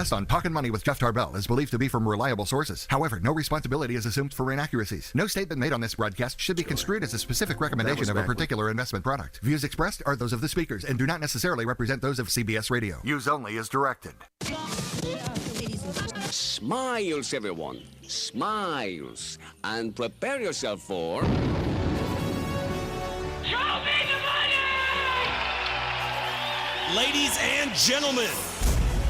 Guest on Talkin' Money with Jeff Tarbell is believed to be from reliable sources. However, no responsibility is assumed for inaccuracies. No statement made on this broadcast should be construed as a specific recommendation of a particular investment product. Views expressed are those of the speakers and do not necessarily represent those of CBS Radio. Use only as directed. Smiles, everyone. Smiles. And prepare yourself for... Show me the money! Ladies and gentlemen,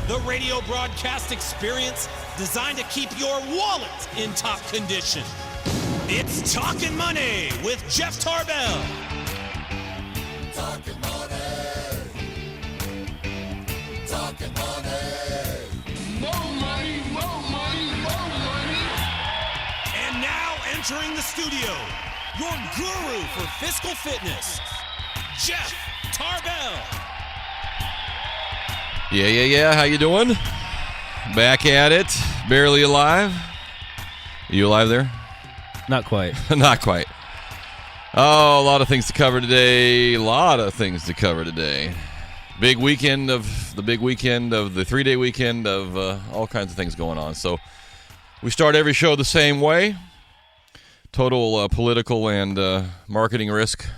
the radio broadcast experience designed to keep your wallet in top condition. It's Talkin' Money with Jeff Tarbell. Talkin' money. Talkin' money. More money, more money, more money. And now entering the studio, your guru for fiscal fitness, Jeff Tarbell. Yeah. How you doing? Back at it. Barely alive. Are you alive there? Not quite. Not quite. Oh, a lot of things to cover today. Big weekend of the 3-day weekend of all kinds of things going on. So we start every show the same way. Total political and marketing risk.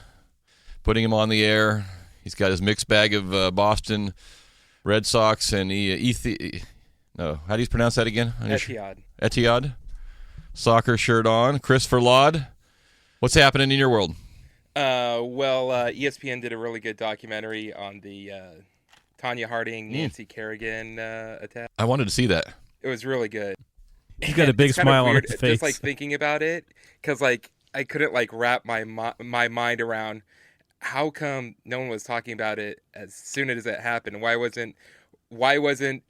Putting him on the air. He's got his mixed bag of Boston Red Sox and how do you pronounce that again? Etihad. Soccer shirt on. Christopher Laud. What's happening in your world? ESPN did a really good documentary on the Tanya Harding, Nancy Kerrigan attack. I wanted to see that. It was really good. He's got a big smile on his face. Just thinking about it, because I couldn't wrap my mind around how come no one was talking about it as soon as it happened. Why wasn't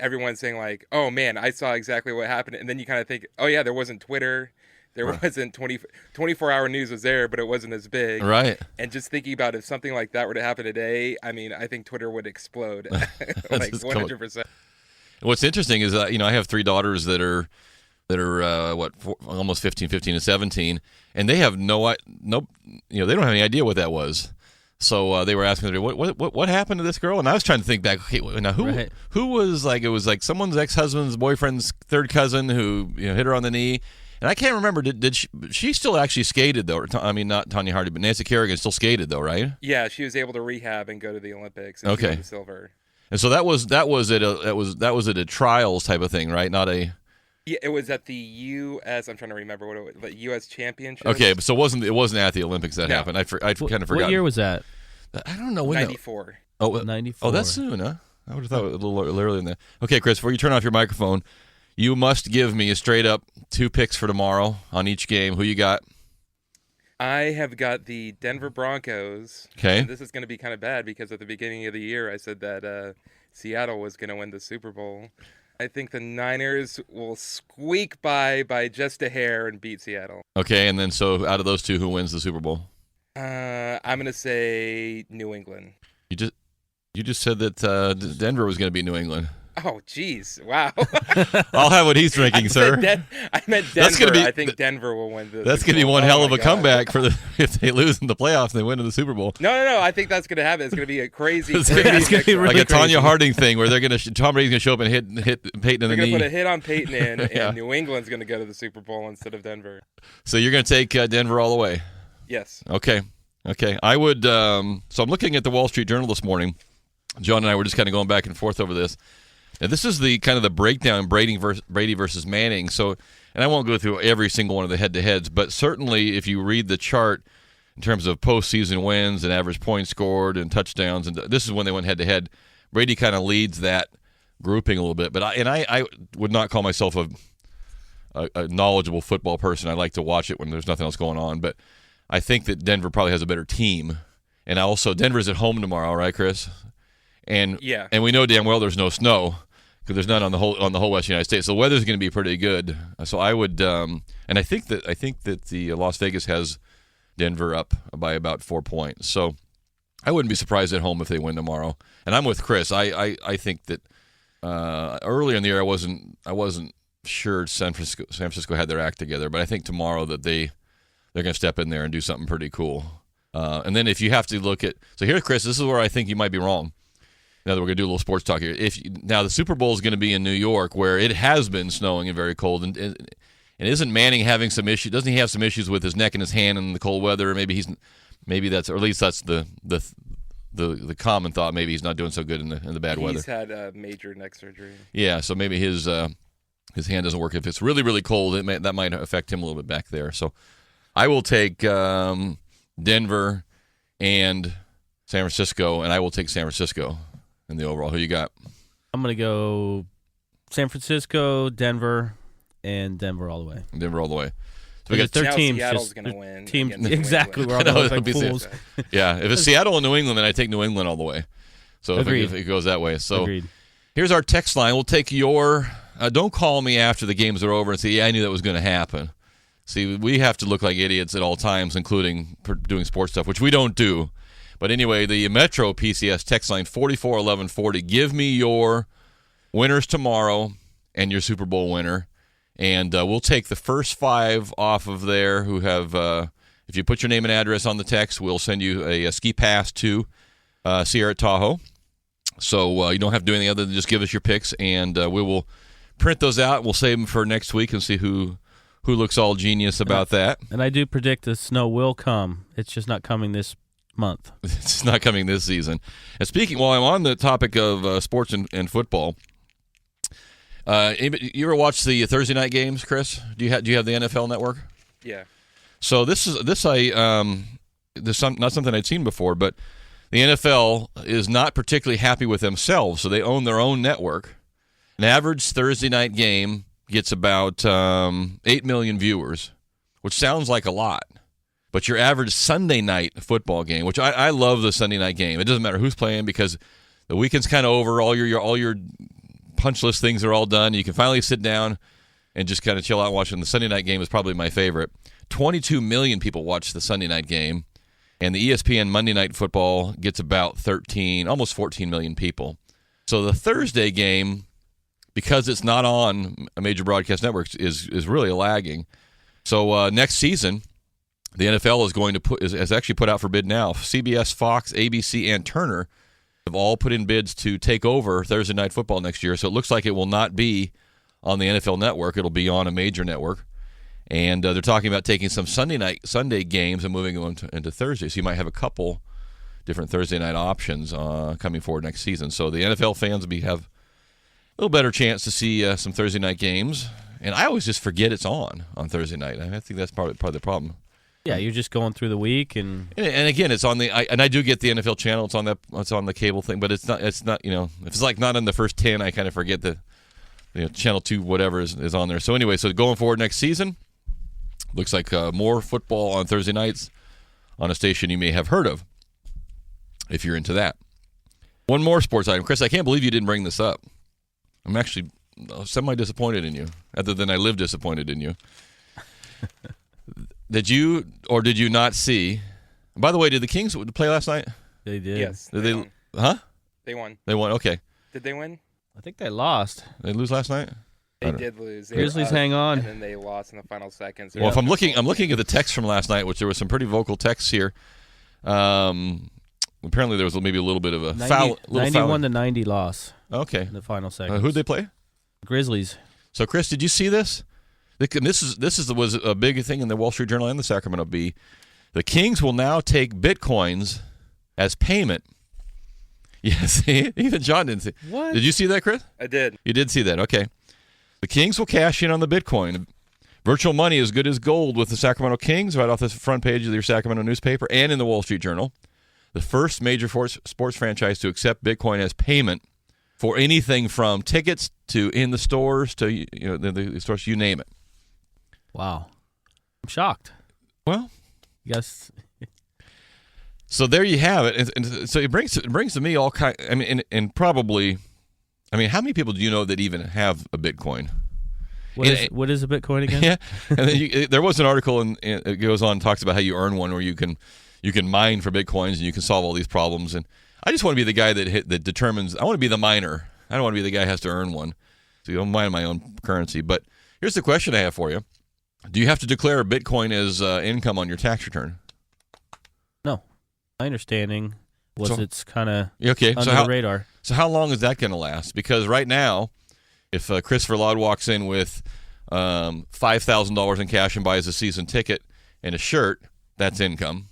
everyone saying oh man, I saw exactly what happened? And then you kind of think, oh yeah, there wasn't Twitter. There wasn't 24-hour news was there, but it wasn't as big. Right. And just thinking about if something like that were to happen today, I mean, I think Twitter would explode. 100%. What's interesting is, I have 3 daughters that are almost 15 and 17, and they have they don't have any idea what that was. So they were asking, what happened to this girl? And I was trying to think back. Okay, now who was it was someone's ex-husband's boyfriend's third cousin who hit her on the knee. And I can't remember, did she still actually skated, though? I mean, not Tanya Harding, but Nancy Kerrigan still skated, though, right? Yeah, she was able to rehab and go to the Olympics. And she won the silver. And so that was at a trials type of thing, right? Not a. Yeah, it was at the U.S. I'm trying to remember what it was. The U.S. Championship. Okay, so it wasn't at the Olympics that happened. I kind of forgot. What year was that? I don't know when. 94. 94. Oh, that's soon, huh? I would have thought a little earlier than that. Okay, Chris, before you turn off your microphone, you must give me a straight up 2 picks for tomorrow on each game. Who you got? I have got the Denver Broncos. Okay. And this is going to be kind of bad because at the beginning of the year I said that Seattle was going to win the Super Bowl. I think the Niners will squeak by just a hair and beat Seattle. Okay, and then so out of those 2, who wins the Super Bowl? I'm going to say New England. You just said that Denver was going to be New England. Oh, jeez. Wow. I'll have what he's drinking, sir. I meant Denver. I think Denver will win the That's going to be one hell of a comeback if they lose in the playoffs and they win in the Super Bowl. No. I think that's going to happen. It's going to be a crazy. It's going to be really like a Tanya Harding thing where they're going to Tom Brady's going to show up and hit Peyton in the knee. They're going to put a hit on Peyton and New England's going to go to the Super Bowl instead of Denver. So you're going to take Denver all the way? Yes. Okay. I would. So I'm looking at the Wall Street Journal this morning. John and I were just kind of going back and forth over this. Now, this is the kind of the breakdown Brady versus Manning. So, and I won't go through every single one of the head-to-heads, but certainly if you read the chart in terms of postseason wins and average points scored and touchdowns, and this is when they went head-to-head, Brady kind of leads that grouping a little bit. But I would not call myself a knowledgeable football person. I like to watch it when there's nothing else going on. But I think that Denver probably has a better team. And also, Denver's at home tomorrow, right, Chris? And we know damn well there's no snow because there's none on the whole Western United States. So the weather's going to be pretty good. So I would, and I think that the Las Vegas has Denver up by about 4 points. So I wouldn't be surprised at home if they win tomorrow. And I'm with Chris. I think that earlier in the year I wasn't sure San Francisco had their act together, but I think tomorrow that they're going to step in there and do something pretty cool. And then if you have to look at, so here, Chris, this is where I think you might be wrong. Now that we're going to do a little sports talk here. Now the Super Bowl is going to be in New York, where it has been snowing and very cold, and isn't Manning having some issues? Doesn't he have some issues with his neck and his hand in the cold weather? Maybe that's, or at least that's the common thought. Maybe he's not doing so good in the bad weather. He's had a major neck surgery. Yeah, so maybe his hand doesn't work. If it's really, really cold, that might affect him a little bit back there. So I will take Denver and San Francisco, and I will take San Francisco in the overall. Who you got? I'm going to go San Francisco, Denver, and Denver all the way. Denver all the way. So we got their Now teams. Seattle's going to win. Teams, against New exactly. England. We're all No, going it'll like be fools. Yeah, if it's Seattle and New England, then I take New England all the way. So Agreed. if it goes that way. So Agreed. here's our text line. We'll take your don't call me after the games are over and say, yeah, I knew that was going to happen. See, we have to look like idiots at all times, including doing sports stuff, which we don't do. But anyway, the Metro PCS text line 441140. Give me your winners tomorrow and your Super Bowl winner, and we'll take the first 5 off of there who have. If you put your name and address on the text, we'll send you a ski pass to Sierra Tahoe. So you don't have to do anything other than just give us your picks, and we will print those out. We'll save them for next week and see who looks all genius about that. And I do predict the snow will come. It's just not coming this month. It's not coming this season. And speaking, while I'm on the topic of sports and football, you ever watch the Thursday night games, Chris? Do you have the NFL Network? Yeah. So this is not something I'd seen before, but the NFL is not particularly happy with themselves, so they own their own network. An average Thursday night game gets about 8 million viewers, which sounds like a lot. But your average Sunday night football game, which I love the Sunday night game. It doesn't matter who's playing because the weekend's kind of over. All your punch list things are all done. You can finally sit down and just kind of chill out watching. The Sunday night game is probably my favorite. 22 million people watch the Sunday night game, and the ESPN Monday Night Football gets about 13, almost 14 million people. So the Thursday game, because it's not on a major broadcast network, is really lagging. So next season, the NFL is going to has actually put out for bid now. CBS, Fox, ABC, and Turner have all put in bids to take over Thursday Night Football next year. So it looks like it will not be on the NFL Network. It'll be on a major network. And they're talking about taking some Sunday games and moving them into Thursday. So you might have a couple different Thursday night options coming forward next season. So the NFL fans will have a little better chance to see some Thursday night games. And I always just forget it's on Thursday night. I think that's part of the problem. Yeah, you're just going through the week, and again, it's on I do get the NFL channel. It's on the cable thing, but it's not if it's like not in the first 10, I kind of forget the channel 2 whatever is on there. So anyway, so going forward next season, looks like more football on Thursday nights on a station you may have heard of if you're into that. One more sports item, Chris. I can't believe you didn't bring this up. I'm actually semi-disappointed in you, other than I live disappointed in you. Did you or did you not see? By the way, did the Kings play last night? they did. Yes. Did won. Huh? They won. They won. Okay. Did they win? I think they lost. They lose last night. They did lose. They Grizzlies were up, hang on. and then they lost in the final seconds. Well, if I'm looking at the text from last night, which there was some pretty vocal texts here. Apparently there was maybe a little bit of a 91 to 90 loss Okay. in the final seconds. Who'd they play? Grizzlies. So, Chris, did you see this? This was a big thing in the Wall Street Journal and the Sacramento Bee. The Kings will now take Bitcoins as payment. Yes, even John didn't see. What? Did you see that, Chris? I did. You did see that. Okay. The Kings will cash in on the Bitcoin. Virtual money is good as gold with the Sacramento Kings, right off the front page of your Sacramento newspaper and in the Wall Street Journal. The first major sports franchise to accept Bitcoin as payment for anything from tickets to in the stores to the stores, you name it. Wow. I'm shocked. Well, Yes. so there you have it, and so it brings to me all kind. I mean, and probably, I mean, how many people do you know that even have a Bitcoin? What is a Bitcoin again? Yeah, and then there was an article, and it goes on and talks about how you earn one, where you can mine for Bitcoins and you can solve all these problems. And I just want to be the guy that determines. I want to be the miner. I don't want to be the guy who has to earn one. So you don't mine my own currency. But here's the question I have for you: do you have to declare Bitcoin as income on your tax return? No. My understanding, it's kind of okay. under the radar. So how long is that going to last? Because right now, if Christopher Laud walks in with $5,000 in cash and buys a season ticket and a shirt, that's income.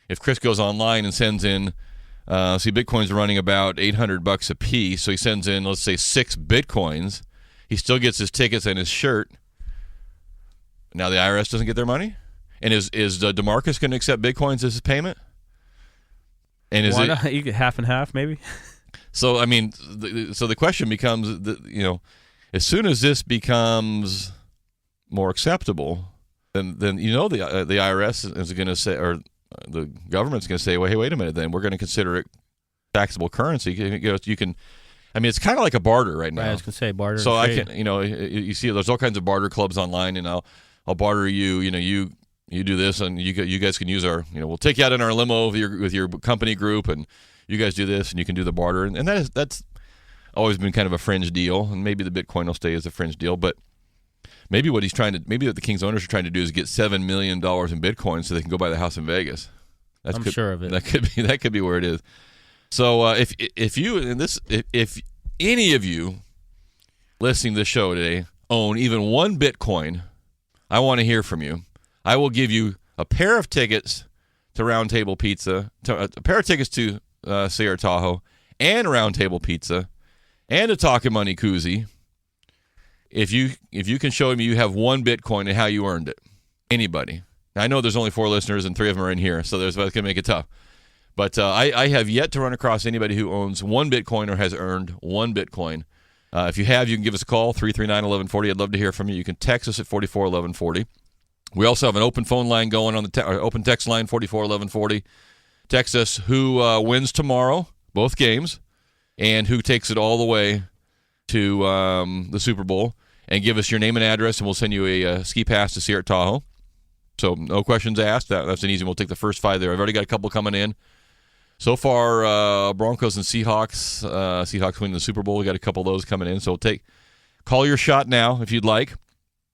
If Chris goes online and sends in, Bitcoin's running about $800 a piece, so he sends in, let's say, 6 Bitcoins, he still gets his tickets and his shirt. Now the IRS doesn't get their money? And is DeMarcus going to accept Bitcoins as his payment? And is Why not? You get half and half, maybe? So, I mean, the question becomes, as soon as this becomes more acceptable, then the IRS is going to say, or the government's going to say, well, hey, wait a minute, then we're going to consider it taxable currency. You can, I mean, it's kind of like a barter right now. Right, I was going to say barter. So I can, you see, there's all kinds of barter clubs online, and I'll barter you. You do this, and you guys can use our, we'll take you out in our limo with your company group, and you guys do this, and you can do the barter, and that's always been kind of a fringe deal, and maybe the Bitcoin will stay as a fringe deal, but maybe what the King's owners are trying to do is get $7 million in Bitcoin so they can go buy the house in Vegas. I'm sure of it. That could be where it is. So if any of you listening to the show today own even 1 Bitcoin, I want to hear from you. I will give you a pair of tickets to Round Table Pizza, a pair of tickets to Sierra Tahoe, and Round Table Pizza, and a Talkin Money koozie. If you can show me you have 1 Bitcoin and how you earned it, anybody. Now, I know there's only 4 listeners and 3 of them are in here, so that's going to make it tough. But I have yet to run across anybody who owns 1 Bitcoin or has earned 1 Bitcoin. If you have, you can give us a call, 339-1140. I'd love to hear from you. You can text us at 441140. We also have an open phone line going on open text line, 441140. Text us who wins tomorrow, both games, and who takes it all the way to the Super Bowl, and give us your name and address, and we'll send you a ski pass to Sierra Tahoe. So no questions asked. That's an easy one. We'll take the first 5 there. I've already got a couple coming in. So far, Broncos and Seahawks. Seahawks winning the Super Bowl. We got a couple of those coming in. So call your shot now if you'd like,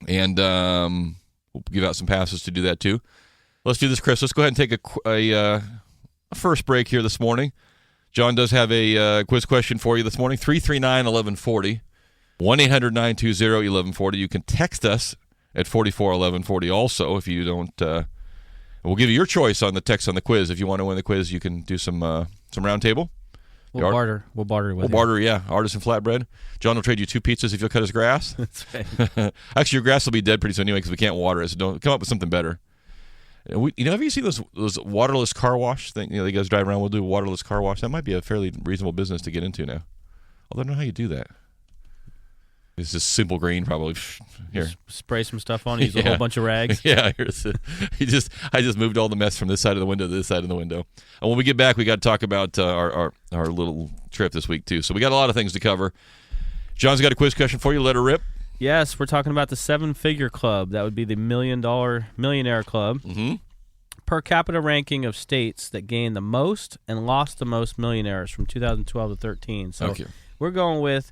and we'll give out some passes to do that too. Let's do this, Chris. Let's go ahead and take a first break here this morning. John does have a quiz question for you this morning. 339-1140, 1-800-920-1140. You can text us at 441140 also if you don't. We'll give you your choice on the text on the quiz. If you want to win the quiz, you can do some round table. We'll barter with We'll barter, yeah. Artisan flatbread. John will trade you 2 pizzas if you'll cut his grass. That's right. Actually, your grass will be dead pretty soon anyway because we can't water it. So don't come up with something better. Have you seen those waterless car wash thing? You guys drive around. We'll do a waterless car wash. That might be a fairly reasonable business to get into now. Although I don't know how you do that. It's just simple green, probably. Here, just spray some stuff on. Use a whole bunch of rags. Yeah, I just moved all the mess from this side of the window to this side of the window. And when we get back, we got to talk about our little trip this week too. So we got a lot of things to cover. John's got a quiz question for you. Let her rip. Yes, we're talking about the 7-figure club. That would be the $1 million millionaire club. Mm-hmm. Per capita ranking of states that gained the most and lost the most millionaires from 2012 to 13. So we're going with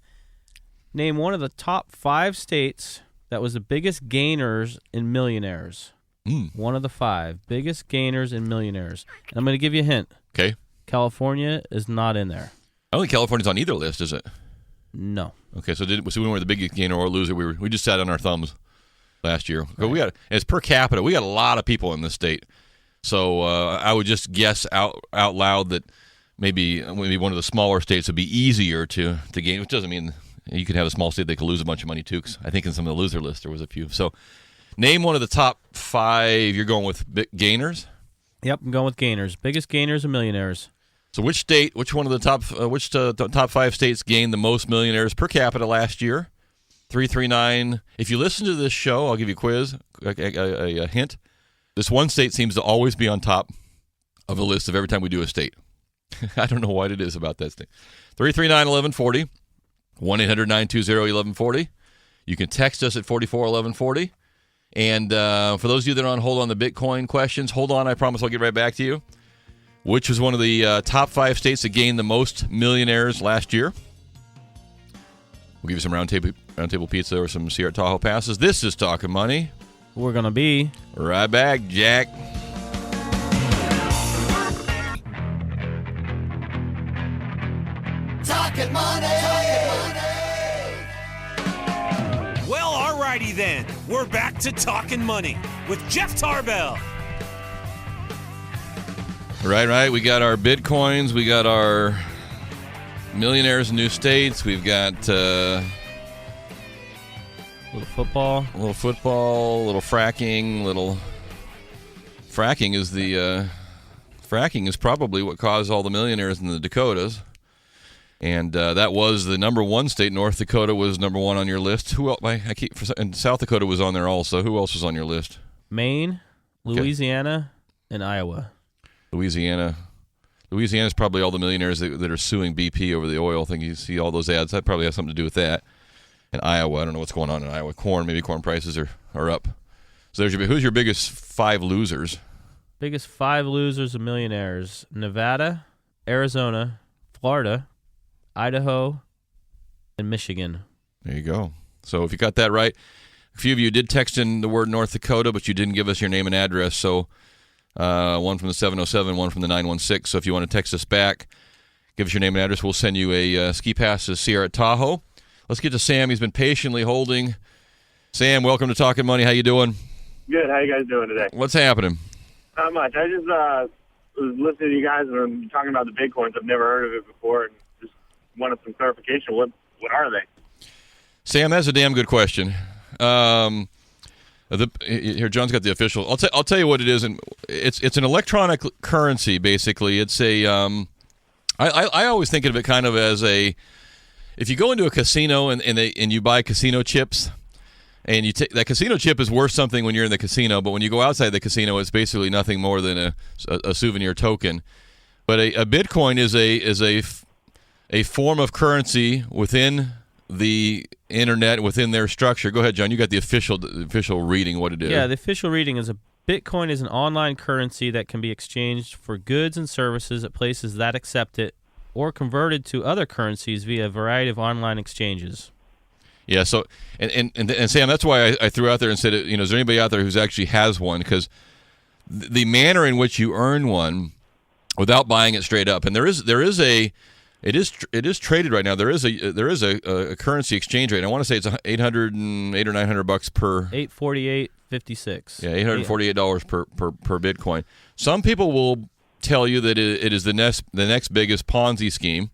name one of the top 5 states that was the biggest gainers in millionaires. One of the 5 biggest gainers in millionaires. And I'm going to give you a hint. Okay. California is not in there. I don't think California's on either list, is it? No. Okay, so we weren't the biggest gainer or loser. We just sat on our thumbs last year. Right. It's per capita. We got a lot of people in this state. So I would just guess out loud that maybe one of the smaller states would be easier to gain, which doesn't mean you could have a small state that could lose a bunch of money too. 'Cause I think in some of the loser lists there was a few. So name one of the top 5. You're going with gainers? Yep, I'm going with gainers. Biggest gainers and millionaires. So which one of the top 5 states gained the most millionaires per capita last year? 339. If you listen to this show, I'll give you a quiz, a hint. This one state seems to always be on top of the list of every time we do a state. I don't know what it is about that state. 339-1140, 1-800-920-1140. You can text us at 441140. And for those of you that are on hold on the Bitcoin questions, hold on. I promise I'll get right back to you. Which was one of the top 5 states that gained the most millionaires last year? We'll give you some round table pizza or some Sierra Tahoe passes. This is Talkin Money. We're going to be right back, Jack. Alrighty then, we're back to Talkin' Money with Jeff Tarbell. Right. We got our Bitcoins. We got our millionaires in new states. We've got A little football. a little fracking. Fracking is probably what caused all the millionaires in the Dakotas. And that was the number one state. North Dakota was number one on your list. Who else? And South Dakota was on there also. Who else was on your list? Maine, Louisiana, and Iowa. Louisiana's probably all the millionaires that are suing BP over the oil thing. You see all those ads. That probably has something to do with that. And Iowa, I don't know what's going on in Iowa. Maybe corn prices are up. So who's your biggest 5 losers? Biggest 5 losers of millionaires: Nevada, Arizona, Florida, Idaho, and Michigan. There you go. So if you got that right, a few of you did text in the word North Dakota, but you didn't give us your name and address. So one from the 707, one from the 916. So if you want to text us back, give us your name and address. We'll send you a ski pass to Sierra Tahoe. Let's get to Sam. He's been patiently holding. Sam, welcome to Talkin' Money. How you doing? Good. How you guys doing today? What's happening? Not much. I just was listening to you guys and I'm talking about the Bitcoins. I've never heard of it before and just wanted some clarification. What are they? Sam, that's a damn good question. Here, John's got the official. I'll tell you what it is, and it's an electronic currency. Basically, it's a. I always think of it kind of as a. If you go into a casino and you buy casino chips, and you that casino chip is worth something when you're in the casino, but when you go outside the casino, it's basically nothing more than a souvenir token. But a Bitcoin is a form of currency within the internet, within their structure. Go ahead, John. You got the official reading. What it is? Yeah, the official reading is a Bitcoin is an online currency that can be exchanged for goods and services at places that accept it, or converted to other currencies via a variety of online exchanges. Yeah. So, and Sam, that's why I threw out there and said, is there anybody out there who's actually has one? Because the manner in which you earn one without buying it straight up, and it is traded right now. There is a currency exchange rate. I want to say it's $800 or $900 per. $848.56. Yeah, $848 per Bitcoin. Some people will tell you that it is the next biggest Ponzi scheme,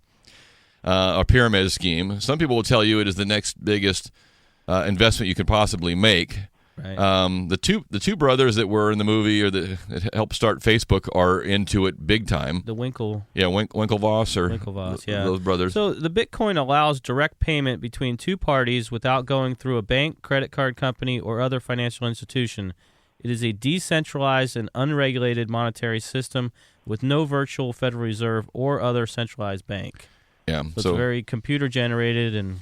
or pyramid scheme. Some people will tell you it is the next biggest investment you could possibly make. Right. The two brothers that were in the movie or that helped start Facebook are into it big time. The Winklevoss those brothers. So the Bitcoin allows direct payment between two parties without going through a bank, credit card company, or other financial institution. It is a decentralized and unregulated monetary system with no virtual Federal Reserve or other centralized bank. Yeah, so it's very computer generated and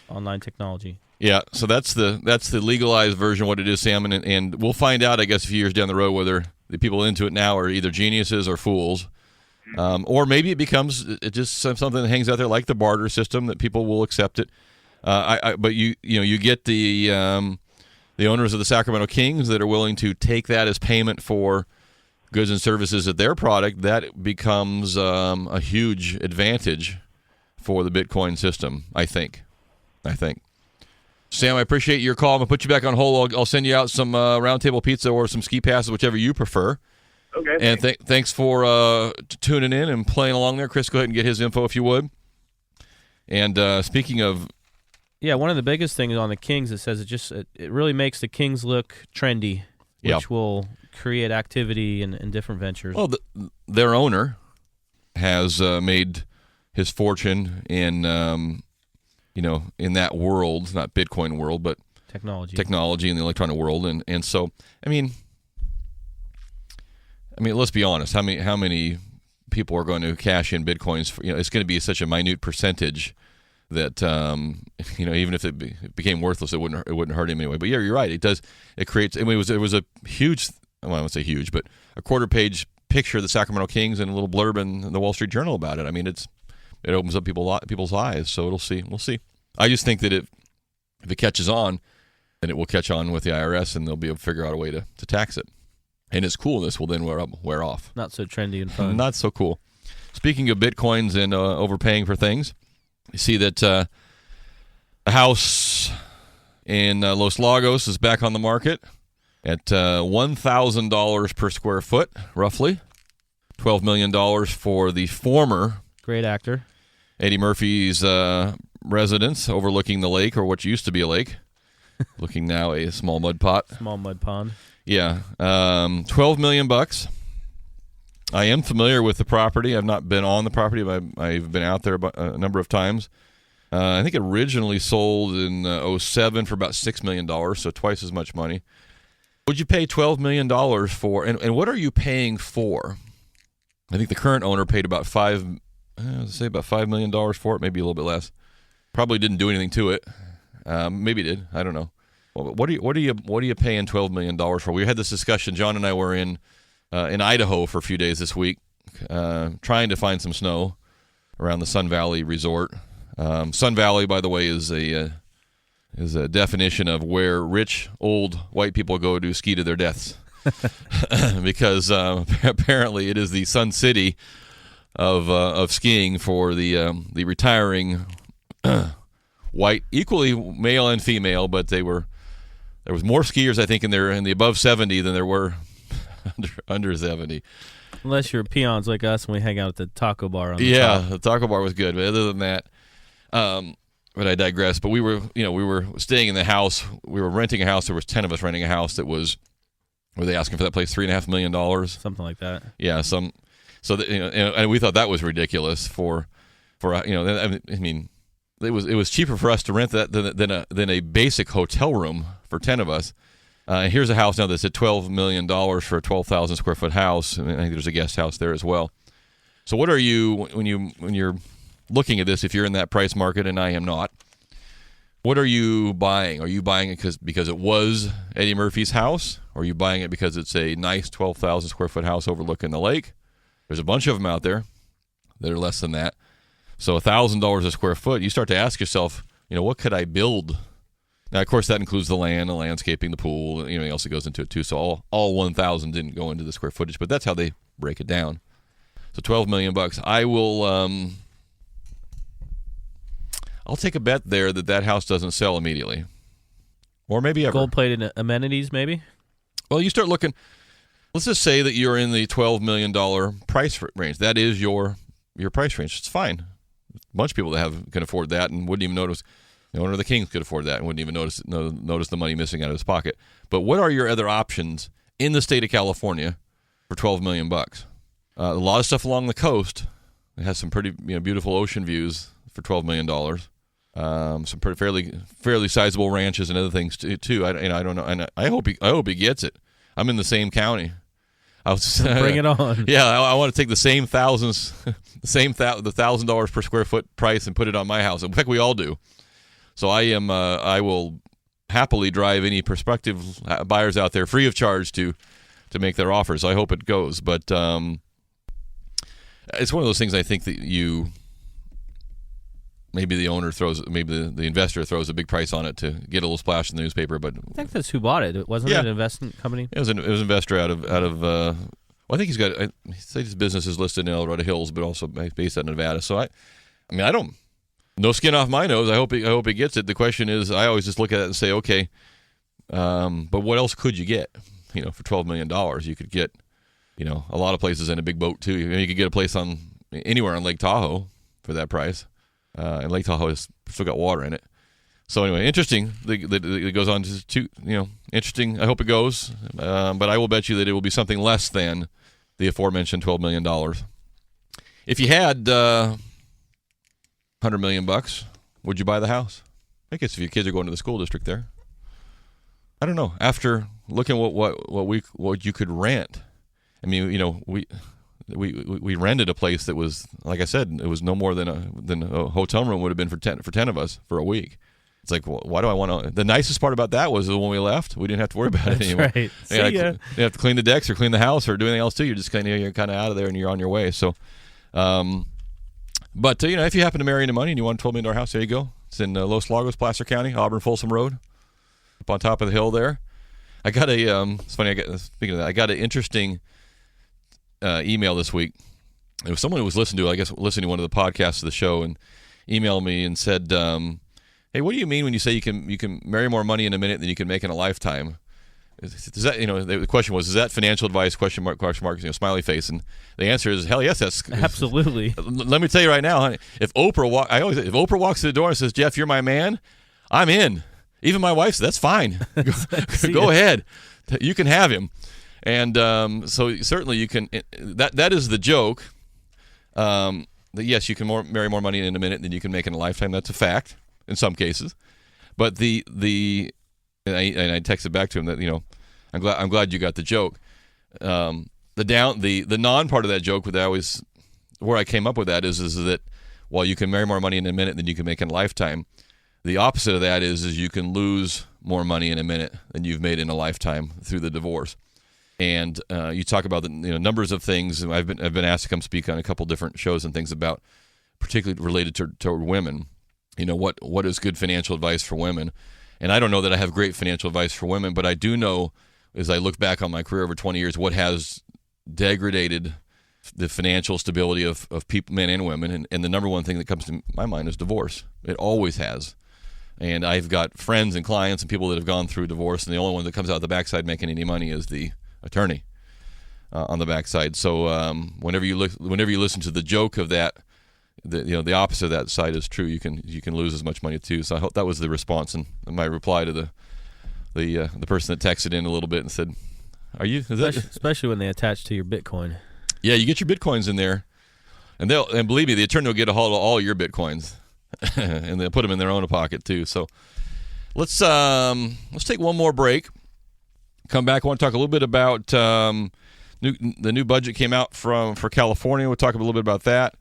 online technology. Yeah, so that's the legalized version of what it is, Sam, and we'll find out, I guess, a few years down the road whether the people into it now are either geniuses or fools, or maybe it becomes just something that hangs out there like the barter system that people will accept it. But you get the owners of the Sacramento Kings that are willing to take that as payment for goods and services at their product. That becomes a huge advantage for the Bitcoin system, I think. Sam, I appreciate your call. I'm going to put you back on hold. I'll send you out some roundtable pizza or some ski passes, whichever you prefer. Okay. And thanks for tuning in and playing along there. Chris, go ahead and get his info if you would. And speaking of... Yeah, one of the biggest things on the Kings, it says it really makes the Kings look trendy, which will create activity in different ventures. Well, their owner has made his fortune in... in that world, not Bitcoin world, but technology in the electronic world, and so I mean, let's be honest. How many people are going to cash in Bitcoins? It's going to be such a minute percentage that even if it became worthless, it wouldn't hurt him anyway. But yeah, you're right. It does. It creates. It was a huge. Well, I won't say huge, but a quarter-page picture of the Sacramento Kings and a little blurb in the Wall Street Journal about it. I mean, it opens up people's eyes. So we'll see. I just think that if it catches on, then it will catch on with the IRS, and they'll be able to figure out a way to tax it. And its coolness will then wear off. Not so trendy and fun. Not so cool. Speaking of Bitcoins and overpaying for things, you see that the House in Los Lagos is back on the market at $1,000 per square foot, roughly. $12 million for the former great actor Eddie Murphy's residence overlooking the lake, or what used to be a lake, looking now a small mud pot. Small mud pond. Yeah, $12 million. I am familiar with the property. I've not been on the property, but I've been out there a number of times. I think it originally sold in 2007 for about $6 million, so twice as much money. Would you pay $12 million for, and what are you paying for? I think the current owner paid about $5 million for it, maybe a little bit less. Probably didn't do anything to it. Maybe did. I don't know. Well, what are you paying $12 million for? We had this discussion. John and I were in Idaho for a few days this week, trying to find some snow around the Sun Valley Resort. Sun Valley, by the way, is a definition of where rich old white people go to ski to their deaths. Because apparently it is the Sun City of skiing for the retiring white, equally male and female, but there was more skiers, I think, in the above 70 than there were under 70. Unless you're peons like us and we hang out at the taco bar on the top. The taco bar was good, but other than that, but I digress. But we were staying in the house. We were renting a house. There was 10 of us renting a house that was. Were they asking for that place $3.5 million? Something like that. Yeah, and we thought that was ridiculous for I mean, it was cheaper for us to rent that than a basic hotel room for 10 of us. And here's a house now that's at $12 million for a 12,000 square foot house. And I think there's a guest house there as well. So what are you when you're looking at this? If you're in that price market, and I am not. What are you buying? Are you buying it because it was Eddie Murphy's house? Or are you buying it because it's a nice 12,000 square foot house overlooking the lake? There's a bunch of them out there that are less than that. So $1,000 a square foot, you start to ask yourself, what could I build? Now, of course, that includes the land, the landscaping, the pool, anything else that goes into it too. So all 1,000 didn't go into the square footage, but that's how they break it down. So $12 million. I will. I'll take a bet there that house doesn't sell immediately, or maybe ever. Gold-plated amenities, maybe. Well, you start looking. Let's just say that you're in the $12 million price range. That is your price range. It's fine. A bunch of people that can afford that and wouldn't even notice. The owner of the Kings could afford that and wouldn't even notice the money missing out of his pocket. But what are your other options in the state of California for $12 million? A lot of stuff along the coast. It has some pretty beautiful ocean views for $12 million. Some pretty fairly sizable ranches and other things too. I don't know, and I hope he gets it. I'm in the same county. Bring it on. Yeah, I want to take the same $1,000 per square foot price and put it on my house. In fact, we all do. So I will happily drive any prospective buyers out there free of charge to make their offers. I hope it goes, but it's one of those things I think that maybe the owner maybe the investor throws a big price on it to get a little splash in the newspaper. But I think that's who bought it. Wasn't it an investment company? It was an investor out of well, I think he said his business is listed in El Dorado Hills, but also based out of Nevada. So I don't. No skin off my nose. I hope he gets it. The question is, I always just look at it and say, okay, but what else could you get? For $12 million, you could get, a lot of places in a big boat too. You could get a place anywhere on Lake Tahoe for that price, and Lake Tahoe has still got water in it. So anyway, interesting. It goes on to interesting. I hope it goes, but I will bet you that it will be something less than the aforementioned $12 million. If you had $100 million, would you buy the house? I guess if your kids are going to the school district there. I don't know. After looking at what you could rent, I mean, we rented a place that was, like I said, it was no more than a hotel room would have been for 10 of us for a week. It's like, well, why do I want to? The nicest part about that was that when we left, we didn't have to worry about it anymore. Right. You didn't have to clean the decks or clean the house or do anything else too. You're just you're kind of out of there and you're on your way. So, but if you happen to marry into money and you want a $12 million house, there you go. It's in Los Lagos, Placer County, Auburn Folsom Road, up on top of the hill there. I got it's funny. Speaking of that, I got an interesting email this week. It was someone who was listening to one of the podcasts of the show and emailed me and said, Hey, what do you mean when you say you can marry more money in a minute than you can make in a lifetime? Does that, the question was, is that financial advice? Question mark, smiley face. And the answer is, hell yes, that's absolutely. Let me tell you right now, honey, if Oprah walks to the door and says, Jeff, you're my man, I'm in. Even my wife said, that's fine. Go ahead. You can have him. And so certainly you can, that is the joke. That yes, you can marry more money in a minute than you can make in a lifetime. That's a fact in some cases. But and I texted back to him that I'm glad you got the joke. The non part of that joke where I came up with that is that while you can marry more money in a minute than you can make in a lifetime, the opposite of that is you can lose more money in a minute than you've made in a lifetime through the divorce. And you talk about the numbers of things. I've been asked to come speak on a couple different shows and things about, particularly related to women. What is good financial advice for women? And I don't know that I have great financial advice for women, but I do know, as I look back on my career over 20 years, what has degraded the financial stability of people, men and women. And the number one thing that comes to my mind is divorce. It always has. And I've got friends and clients and people that have gone through divorce, and the only one that comes out the backside making any money is the attorney on the backside. So whenever you listen to the joke of that, the opposite of that side is true. You can lose as much money too. So I hope that was the response and my reply to the person that texted in a little bit and said, "Are you?" Especially when they attach to your Bitcoin. Yeah, you get your Bitcoins in there, and believe me, the attorney will get a hold of all your Bitcoins, and they'll put them in their own pocket too. So let's take one more break. Come back. I want to talk a little bit about the new budget came out for California. We'll talk a little bit about that.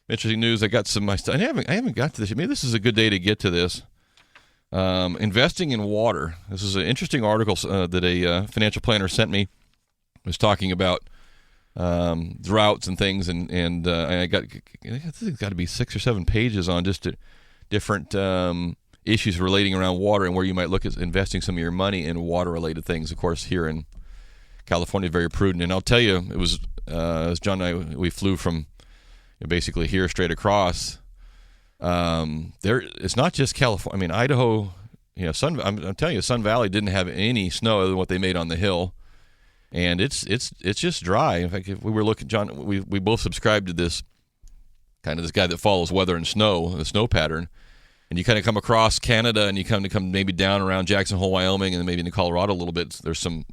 Interesting news. I got some. I haven't got to this. Maybe this is a good day to get to this. Investing in water. This is an interesting article that a financial planner sent me. It was talking about droughts and things, and I think it's got to be 6 or 7 pages on just different issues relating around water and where you might look at investing some of your money in water-related things. Of course, here in California, very prudent. And I'll tell you, it was as John and I, we flew from basically here straight across. It's not just California. I mean, Idaho. I'm telling you, Sun Valley didn't have any snow other than what they made on the hill, and it's just dry. In fact, if we were looking, John, we both subscribed to this guy that follows weather and snow, the snow pattern. And you kind of come across Canada, and you come maybe down around Jackson Hole, Wyoming, and then maybe into Colorado a little bit. There's some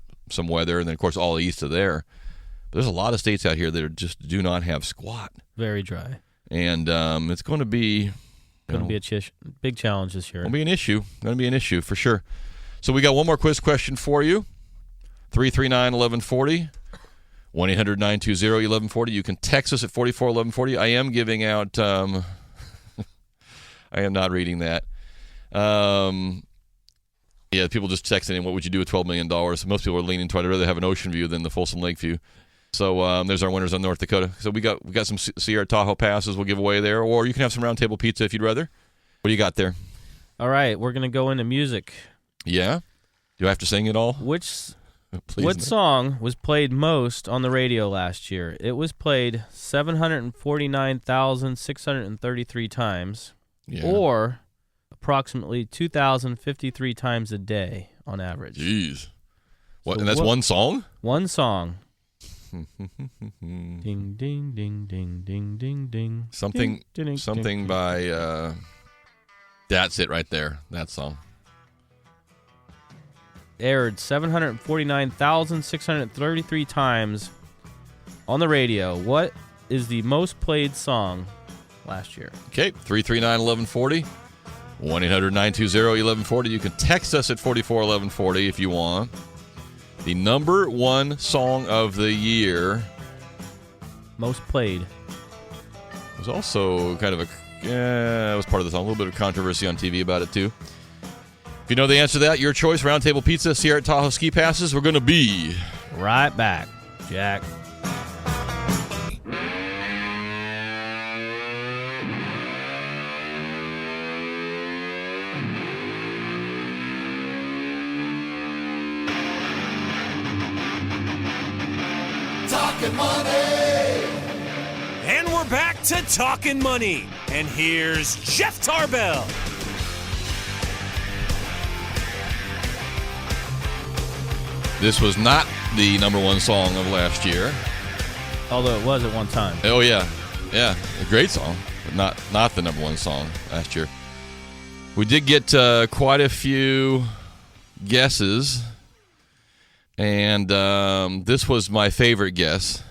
weather, and then of course all east of there. But there's a lot of states out here that just do not have squat. Very dry. And it's going to be a big challenge this year. Going to be an issue for sure. So we got one more quiz question for you. 339-1140. 1-800-920-1140. You can text us at 441140. I am giving out. I am not reading that. People just texting in, what would you do with $12 million? Most people are leaning toward, I'd rather have an ocean view than the Folsom Lake view. So there's our winners on North Dakota. So we got some Sierra Tahoe passes we'll give away there, or you can have some Round Table Pizza if you'd rather. What do you got there? All right, we're going to go into music. Yeah? Do I have to sing it all? What song was played most on the radio last year? It was played 749,633 times. Yeah. Or approximately 2,053 times a day on average. Jeez. What? So and that's one song? One song. Ding, ding, ding, ding, ding, ding, ding. Something by... that's it right there, that song. Aired 749,633 times on the radio. What is the most played song last year? Okay, 339-1140, 1-800-920-1140. You can text us at 441140 if you want. The number one song of the year. Most played. It was also kind of it was part of the song. A little bit of controversy on TV about it too. If you know the answer to that, your choice, Round Table Pizza, Sierra Tahoe Ski Passes. We're going to be right back, Jack. Talkin' Money! And we're back to Talkin' Money. And here's Jeff Tarbell. This was not the number one song of last year. Although it was at one time. Oh, yeah. Yeah, a great song, but not the number one song last year. We did get quite a few guesses, and this was my favorite guess.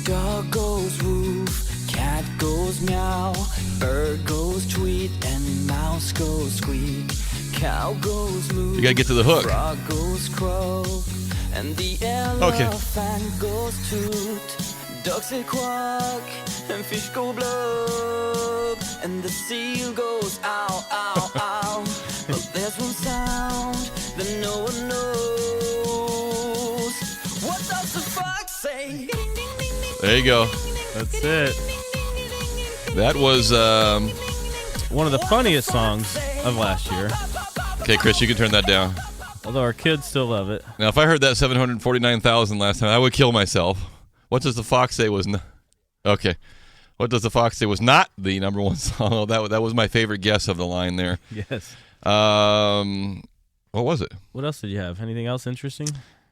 Dog goes woof, cat goes meow, bird goes tweet, and mouse goes squeak. Cow goes moo. You gotta get to the hook. Frog goes croak, and the elephant goes toot. Ducks say quack, and fish go blub, and the seal goes ow, ow, ow. But there's one sound that no one knows. What does the fox say? There you go. That's it. That was one of the funniest songs of last year. Okay, Chris, you can turn that down. Although our kids still love it. Now, if I heard that 749,000 last time, I would kill myself. What does the fox say was okay? What does the fox say was not the number one song? Oh, that was my favorite guess of the line there. Yes. What was it? What else did you have? Anything else interesting?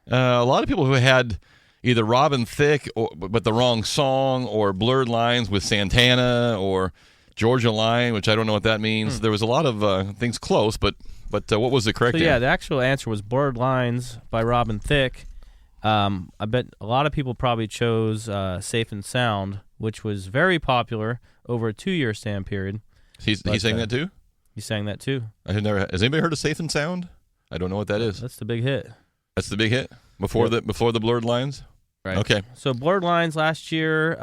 A lot of people who had either Robin Thicke but the wrong song, or Blurred Lines with Santana, or Georgia Line, which I don't know what that means. There was a lot of things close, but what was the correct answer? Yeah, the actual answer was Blurred Lines by Robin Thicke. I bet a lot of people probably chose Safe and Sound, which was very popular over a 2-year stand period. He sang that too? He sang that too. Has anybody heard of Safe and Sound? I don't know what that is. That's the big hit. That's the big hit? Before the Blurred Lines? Right. Okay. So Blurred Lines last year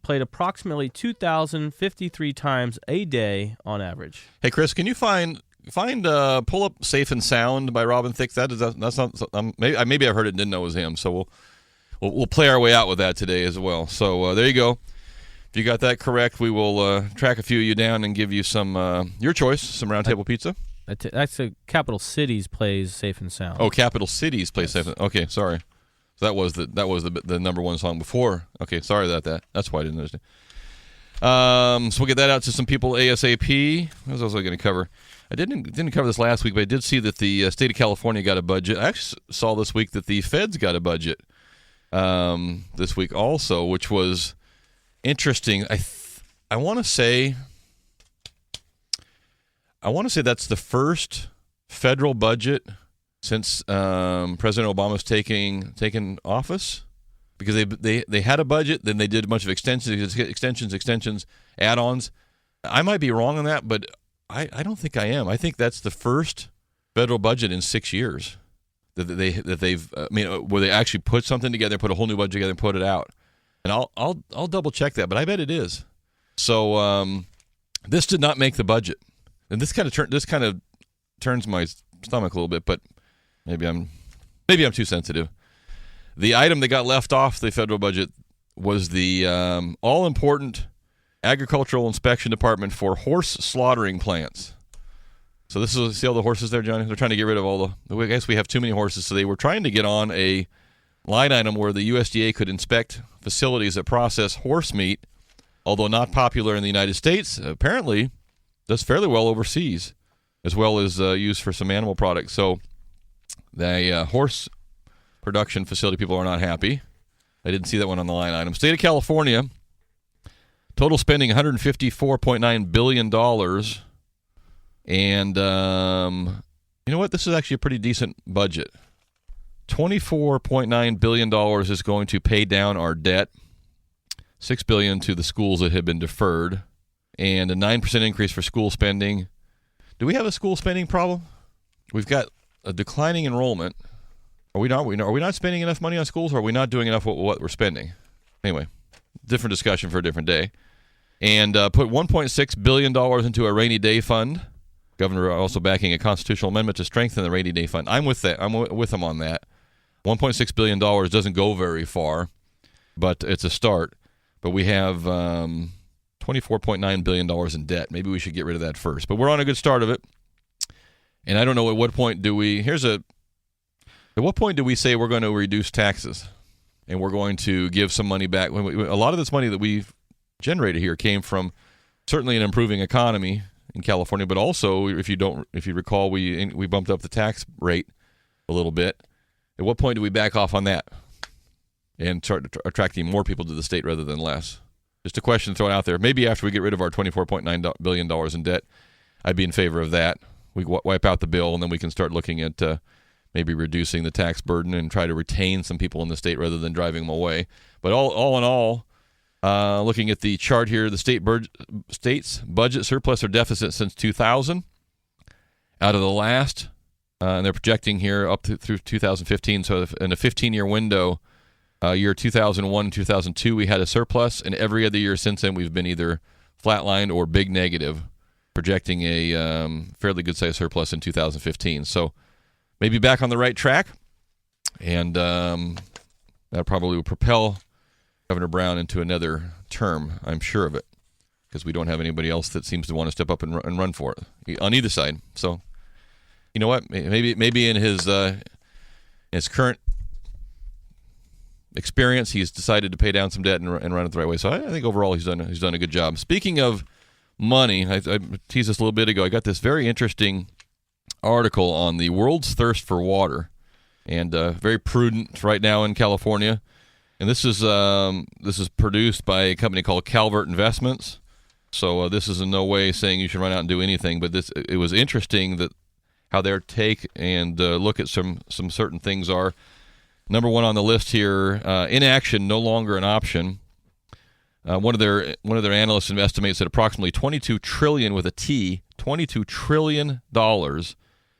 played approximately 2,053 times a day on average. Hey, Chris, can you pull up Safe and Sound by Robin Thicke? That's not maybe I've heard it and didn't know it was him. So we'll play our way out with that today as well. So there you go. If you got that correct, we will track a few of you down and give you some your choice, some Round Table Pizza. That's a Capital Cities plays Safe and Sound. Oh, Capital Cities plays Safe and Sound. Okay, sorry. So that was the number one song before. Okay, sorry about that. That's why I didn't understand. So we'll get that out to some people ASAP. What was I going to cover? I didn't cover this last week, but I did see that the state of California got a budget. I actually saw this week that the feds got a budget this week also, which was interesting. I want to say that's the first federal budget since President Obama's taken office, because they had a budget, then they did a bunch of extensions, add-ons. I might be wrong on that, but I don't think I am. I think that's the first federal budget in 6 years that they've where they actually put something together, put a whole new budget together, and put it out. And I'll double check that, but I bet it is. So this did not make the budget, and this kind of turns my stomach a little bit, but maybe I'm too sensitive. The item that got left off the federal budget was the all-important Agricultural Inspection Department for horse slaughtering plants. So this is, see all the horses there, Johnny? They're trying to get rid of all I guess we have too many horses, so they were trying to get on a line item where the USDA could inspect facilities that process horse meat, although not popular in the United States. Apparently does fairly well overseas, as well as used for some animal products. So the horse production facility people are not happy. I didn't see that one on the line item. State of California, total spending $154.9 billion. And you know what? This is actually a pretty decent budget. $24.9 billion is going to pay down our debt, $6 billion to the schools that have been deferred, and a 9% increase for school spending. Do we have a school spending problem? We've got a declining enrollment. Are we not spending enough money on schools, or are we not doing enough with what we're spending? Anyway, different discussion for a different day. And put $1.6 billion into a rainy day fund. Governor also backing a constitutional amendment to strengthen the rainy day fund. I'm with that. I'm with him on that. $1.6 billion doesn't go very far, but it's a start. But we have $24.9 billion in debt. Maybe we should get rid of that first. But we're on a good start of it. And I don't know at what point do we say we're going to reduce taxes? and we're going to give some money back. A lot of this money that we've generated here came from certainly an improving economy in California, but also, if you recall, we bumped up the tax rate a little bit. At what point do we back off on that and start attracting more people to the state rather than less? Just a question thrown out there. Maybe after we get rid of our $24.9 billion in debt, I'd be in favor of that. We wipe out the bill, and then we can start looking at maybe reducing the tax burden and try to retain some people in the state rather than driving them away. But all in all, looking at the chart here, the state's budget surplus or deficit since 2000. Out of the last, and they're projecting here up through 2015. So in a 15-year window, year 2001 and 2002, we had a surplus, and every other year since then, we've been either flatlined or big negative, projecting a fairly good-sized surplus in 2015. So maybe back on the right track, and that probably will propel Governor Brown into another term. I'm sure of it, because we don't have anybody else that seems to want to step up and run for it on either side. So, you know what? Maybe in his current experience, he's decided to pay down some debt and run it the right way. So I think overall he's done a good job. Speaking of money, I teased this a little bit ago. I got this very interesting article on the world's thirst for water, and very prudent right now in California. And this is produced by a company called Calvert Investments. So this is in no way saying you should run out and do anything, but it was interesting that how their take and look at some certain things are. Number one on the list here, inaction no longer an option. One of their analysts estimates that approximately $22 trillion with a T, $22 trillion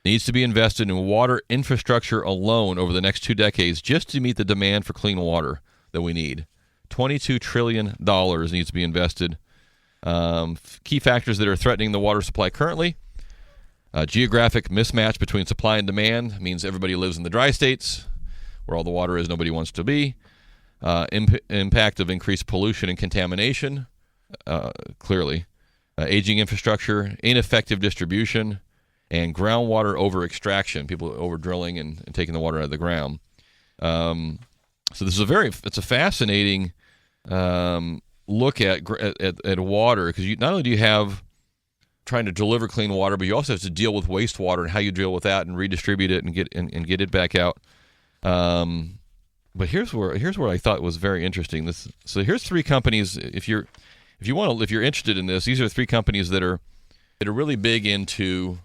needs to be invested in water infrastructure alone over the next 2 decades just to meet the demand for clean water that we need. $22 trillion needs to be invested. Key factors that are threatening the water supply currently: geographic mismatch between supply and demand means everybody lives in the dry states where all the water is nobody wants to be. Impact of increased pollution and contamination, clearly. Aging infrastructure, ineffective distribution, and groundwater over-extraction, people over-drilling and taking the water out of the ground. So this is it's a fascinating look at water, because not only do you have trying to deliver clean water, but you also have to deal with wastewater and how you deal with that and redistribute it and get it back out. But here's where I thought was very interesting. So here's 3 companies. If you're interested in this, these are 3 companies that are really big into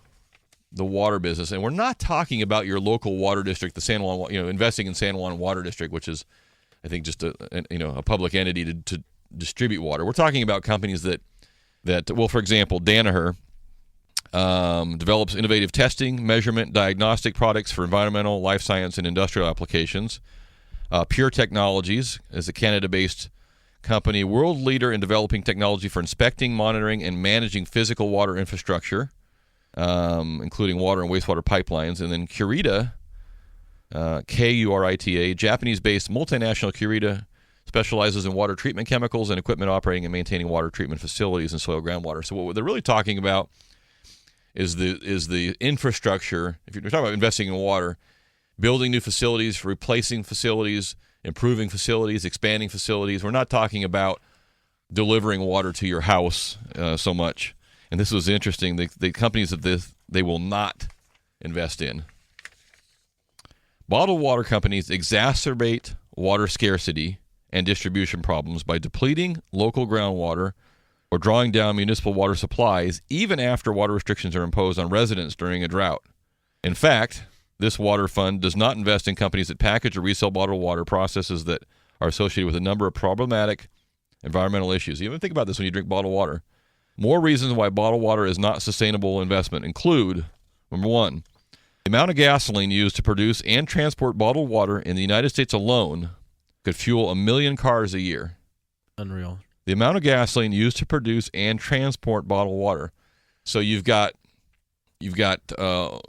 the water business, and we're not talking about your local water district, the San Juan, investing in San Juan Water District, which is, I think, just a public entity to distribute water. We're talking about companies that well, for example, Danaher develops innovative testing, measurement, diagnostic products for environmental, life science, and industrial applications. Pure Technologies is a Canada-based company, world leader in developing technology for inspecting, monitoring, and managing physical water infrastructure, including water and wastewater pipelines. And then Kurita, Kurita, Japanese-based multinational Kurita, specializes in water treatment chemicals and equipment operating and maintaining water treatment facilities and soil groundwater. So what they're really talking about is the infrastructure. If you're talking about investing in water, building new facilities, replacing facilities, improving facilities, expanding facilities. We're not talking about delivering water to your house so much. And this was interesting. The companies of this, they will not invest in. Bottled water companies exacerbate water scarcity and distribution problems by depleting local groundwater or drawing down municipal water supplies even after water restrictions are imposed on residents during a drought. In fact, this water fund does not invest in companies that package or resell bottled water, processes that are associated with a number of problematic environmental issues. You even think about this when you drink bottled water. More reasons why bottled water is not sustainable investment include, number 1, the amount of gasoline used to produce and transport bottled water in the United States alone could fuel 1 million cars a year. Unreal. The amount of gasoline used to produce and transport bottled water. So you've got to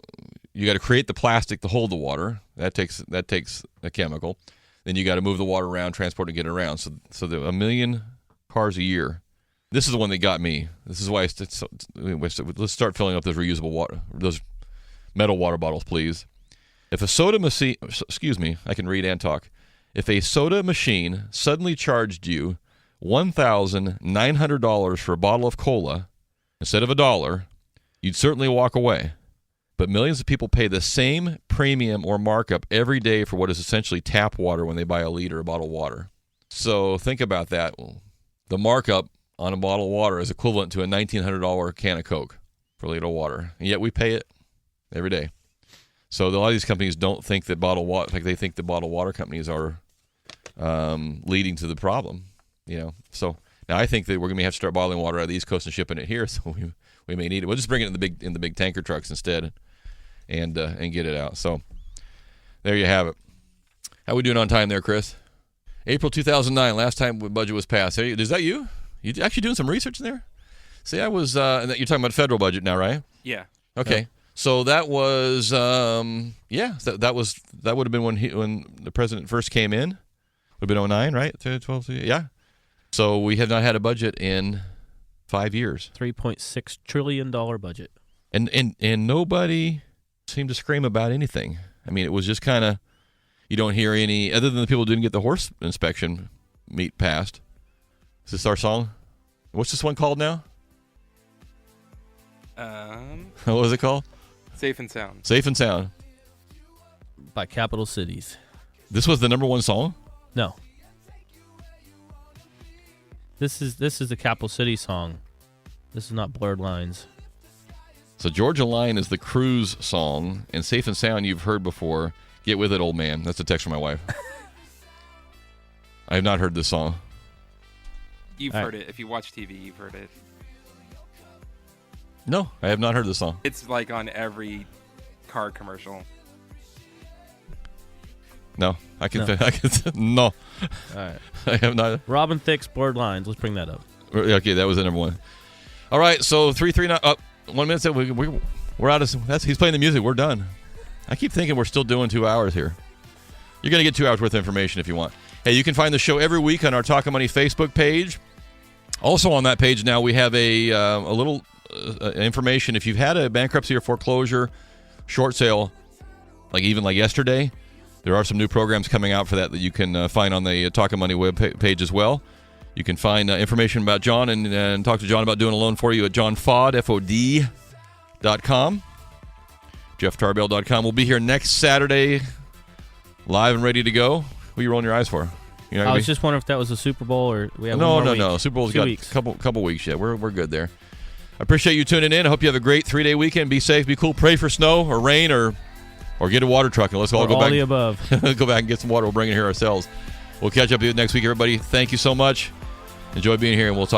create the plastic to hold the water. That takes a chemical. Then you got to move the water around, transport, and get it around. So the 1 million cars a year. This is the one that got me. This is why let's start filling up those reusable water, those metal water bottles, please. If a soda machine, I can read and talk. if a soda machine suddenly charged you $1,900 for a bottle of cola instead of $1, you'd certainly walk away. But millions of people pay the same premium or markup every day for what is essentially tap water when they buy a liter of bottled water. So think about that. The markup on a bottle of water is equivalent to a $1,900 can of Coke for a liter of water. And yet we pay it every day. So a lot of these companies don't think that bottled water, like they think the bottled water companies are leading to the problem. So now I think that we're going to have to start bottling water out of the East Coast and shipping it here. So we may need it. We'll just bring it in the big tanker trucks instead, and get it out. So there you have it. How we doing on time there, Chris? April 2009, last time the budget was passed. Is that you? You actually doing some research in there? See, I was. You're talking about federal budget now, right? Yeah. Okay. Yeah. So that was. That would have been when the president first came in. Would have been 09, right? 12. Yeah. So we have not had a budget in 5 years. $3.6 trillion budget. And nobody seemed to scream about anything. I mean, it was just kind of, you don't hear any, other than the people who didn't get the horse inspection meet passed. Is this our song? What's this one called now? What was it called? Safe and Sound. Safe and Sound. By Capital Cities. This was the number one song? No. This is the Capital City song. This is not Blurred Lines. So Georgia Line is the cruise song, and Safe and Sound you've heard before. Get with it, old man. That's a text from my wife. I have not heard this song. You've heard it. If you watch TV, you've heard it. No, I have not heard this song. It's like on every car commercial. No, I can. No. All right. I have not. Robin Thicke's Blurred Lines. Let's bring that up. Okay, that was the number one. All right, so 339. 1 minute. We're out of. He's playing the music. We're done. I keep thinking we're still doing 2 hours here. You're going to get 2 hours worth of information if you want. Hey, you can find the show every week on our Talkin' Money Facebook page. Also on that page now we have a little information. If you've had a bankruptcy or foreclosure short sale, like yesterday, there are some new programs coming out for that you can find on the Talkin' Money web page as well. You can find information about John and talk to John about doing a loan for you at johnfod.com. JeffTarbell.com. We'll be here next Saturday, live and ready to go. What are you rolling your eyes for? I was just wondering if that was a Super Bowl or we have No. Super Bowl's got a couple weeks yet. We're good there. I appreciate you tuning in. I hope you have a great 3-day weekend. Be safe, be cool. Pray for snow or rain or get a water truck and let's all go back. All the above. Go back and get some water. We'll bring it here ourselves. We'll catch up with you next week, everybody. Thank you so much. Enjoy being here, and we'll talk.